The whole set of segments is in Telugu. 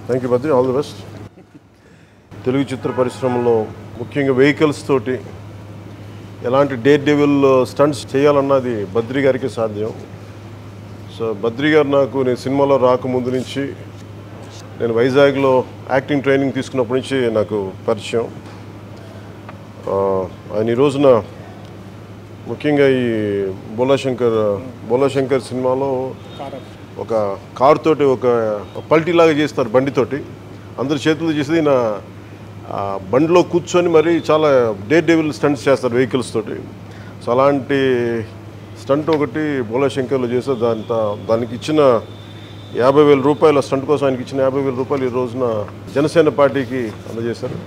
Thank you Badri, all the best. Telugu చిత్ర పరిశ్రమలో ముఖ్యంగా వెహికల్స్ తోటి ఎలాంటి డేర్ డెవిల్ స్టంట్స్ చేయాలన్నది బద్రి గారికి సాధ్యం. సో బద్రి గారు నాకు నేను సినిమాలో రాకముందు నుంచి, నేను వైజాగ్లో యాక్టింగ్ ట్రైనింగ్ తీసుకున్నప్పటి నుంచి నాకు పరిచయం. ఆయన ఈ రోజున ముఖ్యంగా ఈ బోలాశంకర్ సినిమాలో ఒక కార్ తోటి ఒక పల్టీలాగా చేస్తారు, బండితోటి అందరి చేతులు చేసేది నా బండిలో కూర్చొని మరి చాలా డేర్ డెవిల్ స్టంట్స్ చేస్తారు వెహికల్స్ తోటి. సో అలాంటి స్టంట్ ఒకటి బోలాశంకర్లో చేస్తే దానికి ఇచ్చిన 50,000 రూపాయలు, స్టంట్ కోసం ఆయనకి ఇచ్చిన 50,000 రూపాయలు ఈ రోజున జనసేన పార్టీకి అందజేశారు.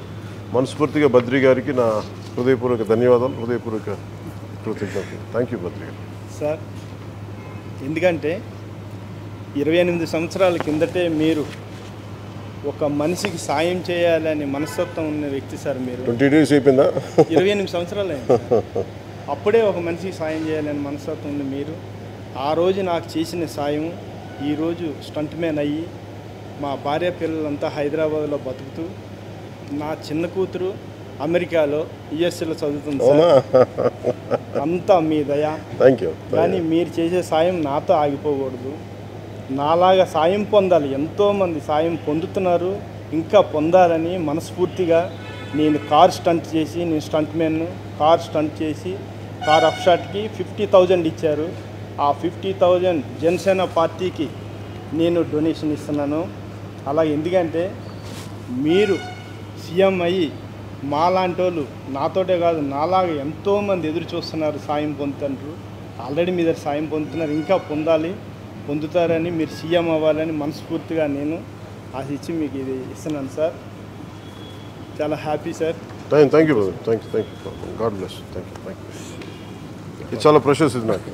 మనస్ఫూర్తిగా బద్రి గారికి నా హృదయపూర్వక ధన్యవాదాలు, హృదయపూర్వక కృతజ్ఞతలు. థ్యాంక్ యూ బద్రి గారు. సార్, ఎందుకంటే 28 సంవత్సరాల కిందటే మీరు ఒక మనిషికి సాయం చేయాలని మనస్తత్వం ఉన్న వ్యక్తి సార్. మీరు 20 days అయిపోయిందా? 28 సంవత్సరాలు అయింది. అప్పుడే ఒక మనిషికి సాయం చేయాలని మనస్తత్వం ఉంది మీరు. ఆ రోజు నాకు చేసిన సాయం ఈరోజు స్టంట్ మ్యాన్ అయ్యి మా భార్య పిల్లలంతా హైదరాబాద్లో బతుకుతూ, నా చిన్న కూతురు అమెరికాలో యుఎస్ఏలో చదువుతుంది సార్. అంతా మీ దయ. Thank you. కానీ మీరు చేసే సాయం నాతో ఆగిపోకూడదు. నాలాగా సాయం పొందాలి. ఎంతోమంది సాయం పొందుతున్నారు, ఇంకా పొందాలని మనస్ఫూర్తిగా నేను కార్ స్టంట్ చేసి, నేను స్టంట్ మ్యాన్ కార్ స్టంట్ చేసి కార్ అప్షాట్కి 50,000 ఇచ్చారు. ఆ 50,000 జనసేన పార్టీకి నేను డొనేషన్ ఇస్తున్నాను. అలా ఎందుకంటే మీరు సీఎం అయ్యి మాలాంటి వాళ్ళు, నాతోటే కాదు నాలాగా ఎంతోమంది ఎదురు చూస్తున్నారు, సాయం పొందుతుంటారు. ఆల్రెడీ మీ దగ్గర సాయం పొందుతున్నారు, ఇంకా పొందుతారని, మీరు సీఎం అవ్వాలని మనస్ఫూర్తిగా నేను ఆశించి మీకు ఇది ఇస్తున్నాను సార్. చాలా happy sir. Thank you brother. Thank you. God bless. Thank you. ఇది చాలా ప్రెషస్ ఇది నాకు.